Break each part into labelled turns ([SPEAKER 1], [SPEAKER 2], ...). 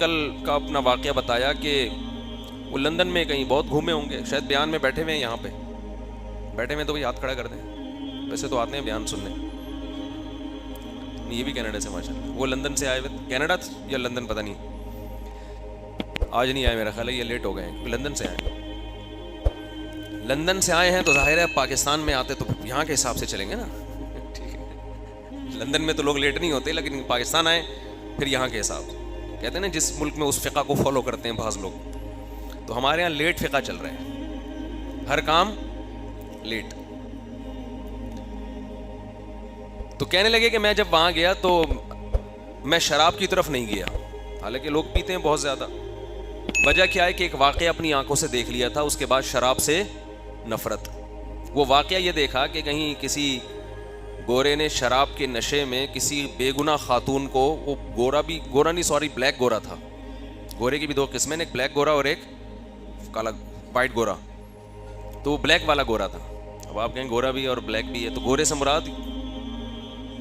[SPEAKER 1] کل کا اپنا واقعہ بتایا کہ وہ لندن میں کہیں بہت گھومے ہوں گے, شاید بیان میں بیٹھے ہوئے ہیں, یہاں پہ بیٹھے ہوئے تو بھائی ہاتھ کھڑا کر دیں, ویسے تو آتے ہیں بیان سننے, یہ بھی کینیڈا سے ماشاء اللہ, وہ لندن سے آئے ہوئے, کینیڈا یا لندن پتہ نہیں, آج نہیں آئے میرا خیال ہے, یہ لیٹ ہو گئے ہیں, لندن سے آئے, لندن سے آئے ہیں تو ظاہر ہے پاکستان میں آتے تو یہاں کے حساب سے چلیں گے نا, ٹھیک ہے, لندن میں تو لوگ لیٹ نہیں ہوتے, لیکن پاکستان آئے پھر یہاں کے حساب سے, کہتے ہیں نا جس ملک میں اس فقہ کو فالو کرتے ہیں بعض لوگ, تو ہمارے یہاں لیٹ فقہ چل رہا ہے, ہر کام لیٹ. تو کہنے لگے کہ میں جب وہاں گیا تو میں شراب کی طرف نہیں گیا, حالانکہ لوگ پیتے ہیں بہت زیادہ. وجہ کیا ہے کہ ایک واقعہ اپنی آنکھوں سے دیکھ لیا تھا, اس کے بعد شراب سے نفرت. وہ واقعہ یہ دیکھا کہ کہیں کسی گورے نے شراب کے نشے میں کسی بے گناہ خاتون کو, وہ گورا نہیں سوری بلیک گورا تھا, گورے کی بھی دو قسمیں, ایک بلیک گورا اور ایک کالا وائٹ گورا, تو وہ بلیک والا گورا تھا. اب آپ کہیں گورا بھی اور بلیک بھی ہے, تو گورے سے مراد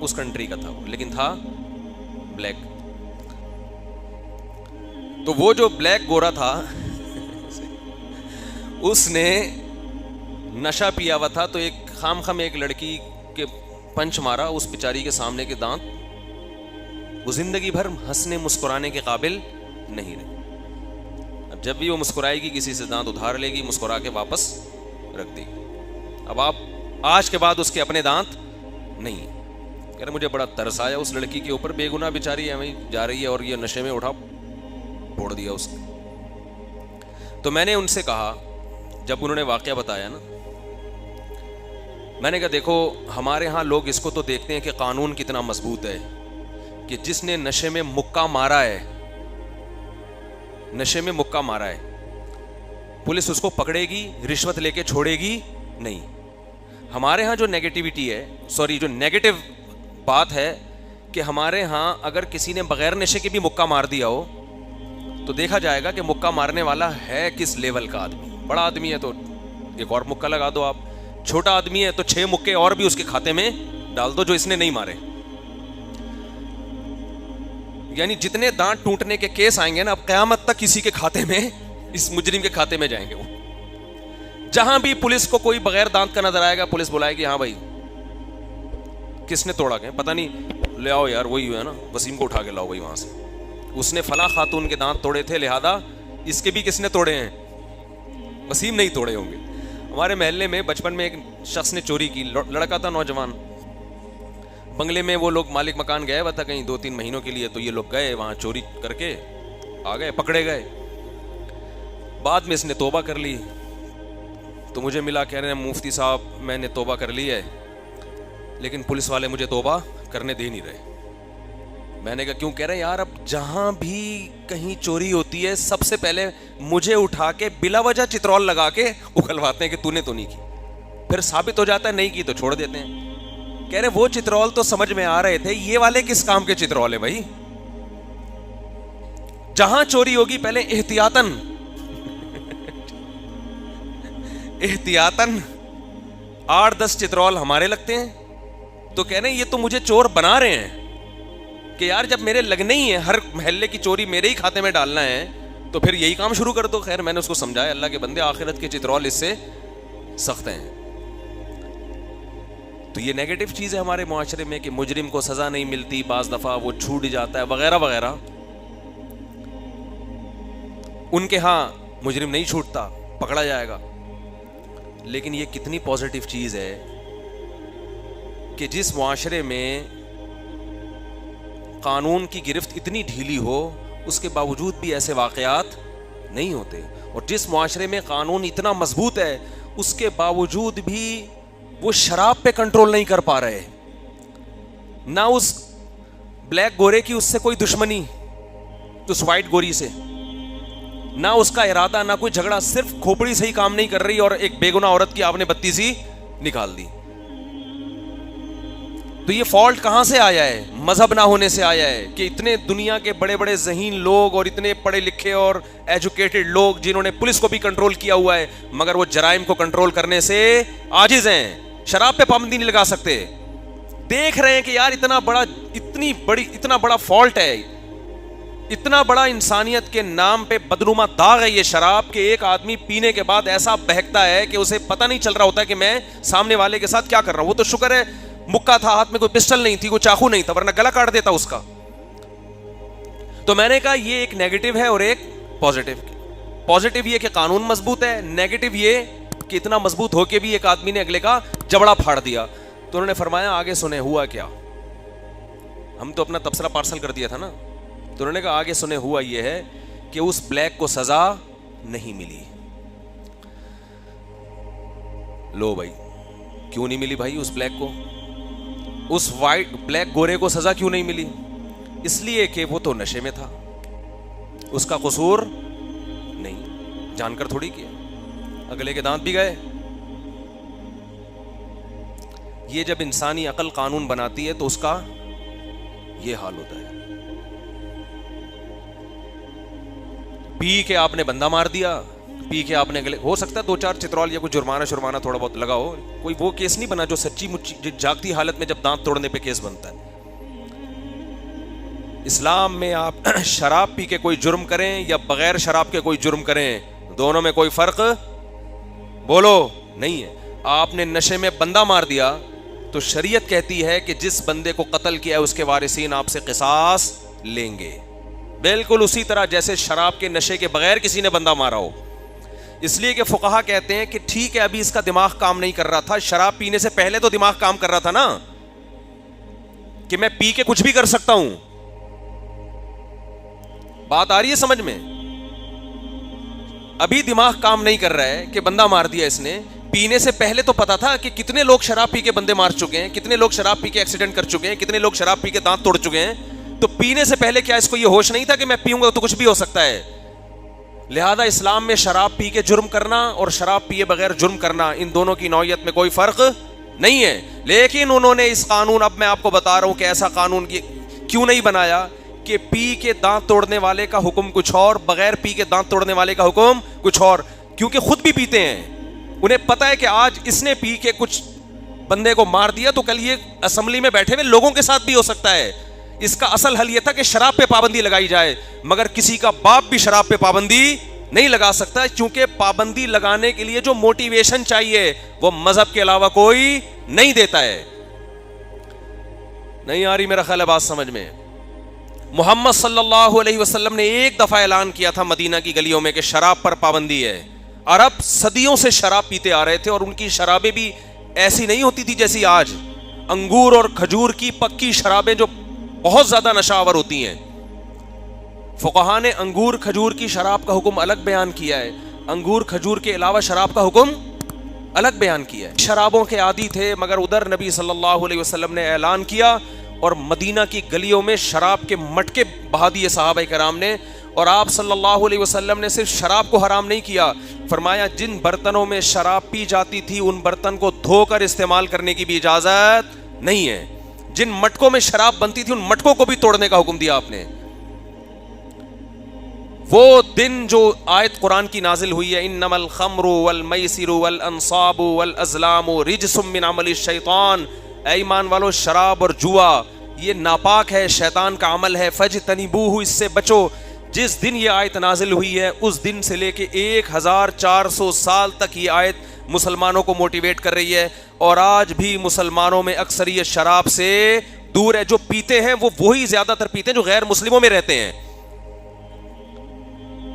[SPEAKER 1] اس کنٹری کا تھا وہ, لیکن تھا بلیک. تو وہ جو بلیک گورا تھا اس نے نشہ پیا ہوا تھا, تو ایک خام ایک لڑکی کے پنچ مارا, اس بیچاری کے سامنے کے دانت وہ زندگی بھر ہنسنے مسکرانے کے قابل نہیں رہے. اب جب بھی وہ مسکرائے گی کسی سے دانت ادھار لے گی, مسکرا کے واپس رکھ دے گی. اب آپ آج کے بعد اس کے اپنے دانت نہیں. کہہ رہے مجھے بڑا ترس آیا اس لڑکی کے اوپر, بے گناہ بیچاری ہے, وہیں جا رہی ہے اور یہ نشے میں اٹھا پھوڑ دیا اس کو. تو میں نے ان سے کہا جب انہوں نے واقعہ بتایا نا, میں نے کہا دیکھو ہمارے ہاں لوگ اس کو تو دیکھتے ہیں کہ قانون کتنا مضبوط ہے, کہ جس نے نشے میں مکہ مارا ہے, نشے میں مکہ مارا ہے, پولیس اس کو پکڑے گی, رشوت لے کے چھوڑے گی نہیں. ہمارے ہاں جو نیگیٹیوٹی ہے, سوری جو نیگیٹو بات ہے, کہ ہمارے ہاں اگر کسی نے بغیر نشے کے بھی مکہ مار دیا ہو تو دیکھا جائے گا کہ مکہ مارنے والا ہے کس لیول کا آدمی. بڑا آدمی ہے تو ایک اور مکہ لگا دو آپ, چھوٹا آدمی ہے تو 6 مکے اور بھی اس کے کھاتے میں ڈال دو جو اس نے نہیں مارے. یعنی جتنے دانت ٹوٹنے کے کیس آئیں گے نا, اب قیامت تک کسی کے کھاتے میں, اس مجرم کے کھاتے میں جائیں گے. وہ جہاں بھی پولیس کو کوئی بغیر دانت کا نظر آئے گا, پولیس بلائے گی, ہاں بھائی کس نے توڑا, کہ پتہ نہیں, لے آؤ یار وہی ہے نا, وسیم کو اٹھا کے لاؤ بھائی وہاں سے, اس نے فلاں خاتون کے دانت توڑے تھے, لہذا اس کے بھی کس نے توڑے ہیں, وسیم نہیں توڑے ہوں گے. ہمارے محلے میں بچپن میں ایک شخص نے چوری کی, لڑکا تھا نوجوان, بنگلے میں وہ لوگ مالک مکان گئے ہوا تھا کہیں 2-3 مہینوں کے لیے, تو یہ لوگ گئے وہاں چوری کر کے آ گئے, پکڑے گئے. بعد میں اس نے توبہ کر لی, تو مجھے ملا, کہہ رہے ہیں مفتی صاحب میں نے توبہ کر لی ہے, لیکن پولیس والے مجھے توبہ کرنے دے نہیں رہے. میں نے کہا کیوں؟ کہہ رہے یار اب جہاں بھی کہیں چوری ہوتی ہے سب سے پہلے مجھے اٹھا کے بلا وجہ چترول لگا کے اکھلواتے ہیں کہ تو نے تو نہیں کی, پھر ثابت ہو جاتا ہے نہیں کی تو چھوڑ دیتے ہیں. کہہ رہے وہ چترول تو سمجھ میں آ رہے تھے, یہ والے کس کام کے چترول ہے بھائی؟ جہاں چوری ہوگی پہلے احتیاطاً احتیاطاً 8-10 چترول ہمارے لگتے ہیں. تو کہہ رہے ہیں یہ تو مجھے چور بنا رہے ہیں کہ یار جب میرے لگنے ہی ہے, ہر محلے کی چوری میرے ہی کھاتے میں ڈالنا ہے, تو پھر یہی کام شروع کر دو. خیر میں نے اس کو سمجھایا, اللہ کے بندے آخرت کے چترول اس سے سخت ہیں. تو یہ نیگیٹو چیز ہے ہمارے معاشرے میں کہ مجرم کو سزا نہیں ملتی, بعض دفعہ وہ چھوٹ جاتا ہے وغیرہ وغیرہ. ان کے ہاں مجرم نہیں چھوٹتا, پکڑا جائے گا. لیکن یہ کتنی پازیٹیو چیز ہے کہ جس معاشرے میں قانون کی گرفت اتنی ڈھیلی ہو, اس کے باوجود بھی ایسے واقعات نہیں ہوتے. اور جس معاشرے میں قانون اتنا مضبوط ہے, اس کے باوجود بھی وہ شراب پہ کنٹرول نہیں کر پا رہے. نہ اس بلیک گورے کی اس سے کوئی دشمنی, تو اس وائٹ گوری سے نہ اس کا ارادہ, نہ کوئی جھگڑا, صرف کھوپڑی سے ہی کام نہیں کر رہی اور ایک بے گناہ عورت کی آپ نے بتی سی نکال دی. تو یہ فالٹ کہاں سے آیا ہے؟ مذہب نہ ہونے سے آیا ہے کہ اتنے دنیا کے بڑے بڑے ذہین لوگ اور اتنے پڑھے لکھے اور ایجوکیٹڈ لوگ جنہوں نے پولیس کو بھی کنٹرول کیا ہوا ہے, مگر وہ جرائم کو کنٹرول کرنے سے عاجز ہیں. شراب پہ پابندی نہیں لگا سکتے. دیکھ رہے ہیں کہ یار اتنا بڑا فالٹ ہے, اتنا بڑا انسانیت کے نام پہ بدنما داغ ہے یہ شراب کہ ایک آدمی پینے کے بعد ایسا بہکتا ہے کہ اسے پتہ نہیں چل رہا ہوتا کہ میں سامنے والے کے ساتھ کیا کر رہا ہوں. وہ تو شکر ہے مکہ تھا, ہاتھ میں کوئی پسٹل نہیں تھی, کوئی چاقو نہیں تھا, ورنہ گلا کاٹ دیتا اس کا. تو میں نے کہا یہ ایک نیگیٹو ہے اور ایک پازیٹو. پازیٹو یہ کہ قانون مضبوط ہے, نیگیٹو یہ کہ اتنا مضبوط ہو کے بھی ایک آدمی نے اگلے کا جبڑا پھاڑ دیا. تو انہوں نے فرمایا آگے سنے ہوا کیا. ہم تو اپنا تبصرہ پارسل کر دیا تھا نا. تو انہوں نے کہا آگے سنے ہوا یہ ہے کہ اس بلیک کو سزا نہیں ملی. لو بھائی, کیوں نہیں ملی بھائی اس بلیک کو؟ اس وائٹ بلیک گورے کو سزا کیوں نہیں ملی؟ اس لیے کہ وہ تو نشے میں تھا, اس کا قصور نہیں, جان کر تھوڑی کیا, اگلے کے دانت بھی گئے. یہ جب انسانی عقل قانون بناتی ہے تو اس کا یہ حال ہوتا ہے. پی کے آپ نے بندہ مار دیا, پی کے آپ نے ہو سکتا ہے 2-4 چترول یا کوئی جرمانہ تھوڑا بہت لگا ہو, کوئی وہ کیس نہیں بنا جو سچی مچی جاگتی حالت میں جب دانت توڑنے پہ کیس بنتا ہے. اسلام میں آپ شراب پی کے کوئی جرم کریں یا بغیر شراب کے کوئی جرم کریں, دونوں میں کوئی فرق بولو نہیں ہے. آپ نے نشے میں بندہ مار دیا تو شریعت کہتی ہے کہ جس بندے کو قتل کیا ہے اس کے وارثین آپ سے قصاص لیں گے, بالکل اسی طرح جیسے شراب کے نشے کے بغیر کسی نے بندہ مارا ہو. اس لیے کہ فقہا کہتے ہیں کہ ٹھیک ہے ابھی اس کا دماغ کام نہیں کر رہا تھا, شراب پینے سے پہلے تو دماغ کام کر رہا تھا نا, کہ میں پی کے کچھ بھی کر سکتا ہوں. بات آ رہی ہے سمجھ میں؟ ابھی دماغ کام نہیں کر رہا ہے کہ بندہ مار دیا اس نے. پینے سے پہلے تو پتا تھا کہ کتنے لوگ شراب پی کے بندے مار چکے ہیں, کتنے لوگ شراب پی کے ایکسیڈنٹ کر چکے ہیں, کتنے لوگ شراب پی کے دانت توڑ چکے ہیں. تو پینے سے پہلے کیا اس کو یہ ہوش نہیں تھا کہ میں پیوں گا تو کچھ بھی ہو سکتا ہے؟ لہذا اسلام میں شراب پی کے جرم کرنا اور شراب پیے بغیر جرم کرنا, ان دونوں کی نوعیت میں کوئی فرق نہیں ہے. لیکن انہوں نے اس قانون, اب میں آپ کو بتا رہا ہوں کہ ایسا قانون کیوں نہیں بنایا کہ پی کے دانت توڑنے والے کا حکم کچھ اور, بغیر پی کے دانت توڑنے والے کا حکم کچھ اور. کیونکہ خود بھی پیتے ہیں, انہیں پتا ہے کہ آج اس نے پی کے کچھ بندے کو مار دیا تو کل یہ اسمبلی میں بیٹھے ہوئے لوگوں کے ساتھ بھی ہو سکتا ہے. اس کا اصل حل یہ تھا کہ شراب پہ پابندی لگائی جائے, مگر کسی کا باپ بھی شراب پہ پابندی نہیں لگا سکتا, کیونکہ پابندی لگانے کے لیے جو موٹیویشن چاہیے وہ مذہب کے علاوہ کوئی نہیں دیتا ہے. نہیں آ رہی میرا خیال ہے بات سمجھ میں؟ محمد صلی اللہ علیہ وسلم نے ایک دفعہ اعلان کیا تھا مدینہ کی گلیوں میں کہ شراب پر پابندی ہے. عرب صدیوں سے شراب پیتے آ رہے تھے اور ان کی شرابیں بھی ایسی نہیں ہوتی تھی جیسی آج. انگور اور کھجور کی پکی شرابیں جو بہت زیادہ نشہ آور ہوتی ہیں. فقہا نے انگور کھجور کی شراب کا حکم الگ بیان کیا ہے, انگور کھجور کے علاوہ شراب کا حکم الگ بیان کیا ہے. شرابوں کے عادی تھے, مگر ادھر نبی صلی اللہ علیہ وسلم نے اعلان کیا اور مدینہ کی گلیوں میں شراب کے مٹکے بہا دیے صحابہ کرام نے. اور آپ صلی اللہ علیہ وسلم نے صرف شراب کو حرام نہیں کیا, فرمایا جن برتنوں میں شراب پی جاتی تھی ان برتن کو دھو کر استعمال کرنے کی بھی اجازت نہیں ہے. جن مٹکوں میں شراب بنتی تھی ان مٹکوں کو بھی توڑنے کا حکم دیا آپ نے. وہ دن جو آیت قرآن کی نازل ہوئی ہے, انما الخمر والمیسر والانصاب والازلام رجس من عمل الشیطان, اے ایمان والو شراب اور جوا یہ ناپاک ہے, شیطان کا عمل ہے, فاجتنبوہ اس سے بچو. جس دن یہ آیت نازل ہوئی ہے اس دن سے لے کے 1400 سال تک یہ آیت مسلمانوں کو موٹیویٹ کر رہی ہے, اور آج بھی مسلمانوں میں اکثریت شراب سے دور ہے. جو پیتے ہیں وہ وہی زیادہ تر پیتے ہیں جو غیر مسلموں میں رہتے ہیں,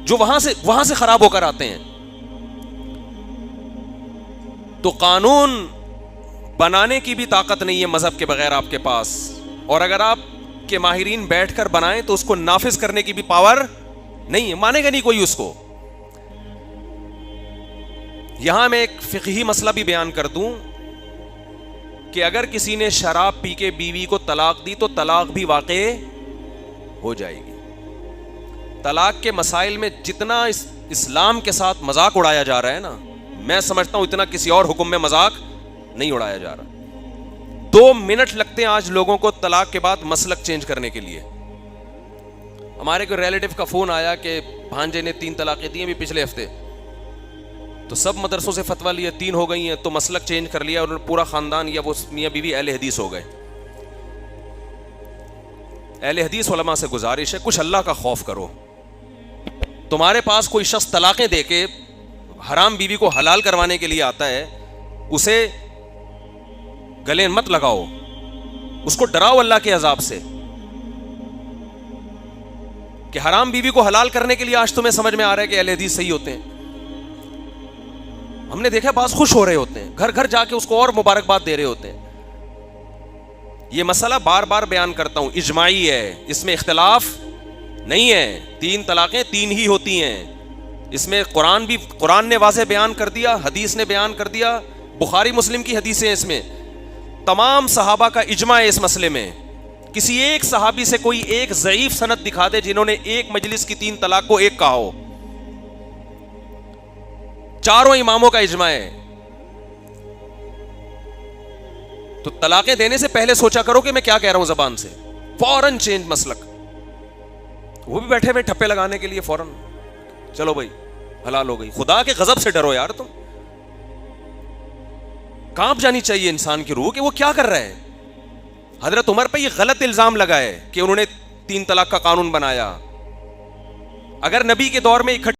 [SPEAKER 1] جو وہاں سے خراب ہو کر آتے ہیں. تو قانون بنانے کی بھی طاقت نہیں ہے مذہب کے بغیر آپ کے پاس, اور اگر آپ کے ماہرین بیٹھ کر بنائیں تو اس کو نافذ کرنے کی بھی پاور نہیں ہے, مانے گا نہیں کوئی اس کو. یہاں میں ایک فقہی مسئلہ بھی بیان کر دوں کہ اگر کسی نے شراب پی کے بیوی کو طلاق دی تو طلاق بھی واقع ہو جائے گی. طلاق کے مسائل میں جتنا اسلام کے ساتھ مذاق اڑایا جا رہا ہے نا, میں سمجھتا ہوں اتنا کسی اور حکم میں مذاق نہیں اڑایا جا رہا. 2 منٹ لگتے ہیں آج لوگوں کو طلاق کے بعد مسلک چینج کرنے کے لیے. ہمارے کوئی ریلیٹو کا فون آیا کہ بھانجے نے 3 طلاقیں دی ہیں بھی پچھلے ہفتے, تو سب مدرسوں سے فتویٰ لیا 3 ہو گئی ہیں تو مسلک چینج کر لیا اور پورا خاندان یا وہ میاں بیوی اہل حدیث ہو گئے. اہل حدیث علماء سے گزارش ہے کچھ اللہ کا خوف کرو. تمہارے پاس کوئی شخص طلاقیں دے کے حرام بیوی کو حلال کروانے کے لیے آتا ہے, اسے گلے مت لگاؤ, اس کو ڈراؤ اللہ کے عذاب سے کہ حرام بیوی کو حلال کرنے کے لیے آج تمہیں سمجھ میں آ رہا ہے کہ اہل حدیث صحیح ہوتے ہیں. ہم نے دیکھا بعض خوش ہو رہے ہوتے ہیں, گھر گھر جا کے اس کو اور مبارکباد دے رہے ہوتے ہیں. یہ مسئلہ بار بار بیان کرتا ہوں, اجماعی ہے, اس میں اختلاف نہیں ہے. 3 طلاقیں 3 ہی ہوتی ہیں. اس میں قرآن نے واضح بیان کر دیا, حدیث نے بیان کر دیا, بخاری مسلم کی حدیثیں اس میں, تمام صحابہ کا اجماع ہے اس مسئلے میں. کسی ایک صحابی سے کوئی ایک ضعیف سند دکھا دے جنہوں نے ایک مجلس کی 3 طلاق کو ایک کہا ہو. چاروں اماموں کا اجماع ہے. تو طلاقیں دینے سے پہلے سوچا کرو کہ میں کیا کہہ رہا ہوں زبان سے, فوراً چینج مسلک. وہ بھی بیٹھے ہوئے ٹھپے لگانے کے لیے فوراً چلو بھائی حلال ہو گئی. خدا کے غضب سے ڈرو یار, تم کانپ جانی چاہیے انسان کی روح کہ وہ کیا کر رہا ہے. حضرت عمر پہ یہ غلط الزام لگا ہے کہ انہوں نے 3 طلاق کا قانون بنایا. اگر نبی کے دور میں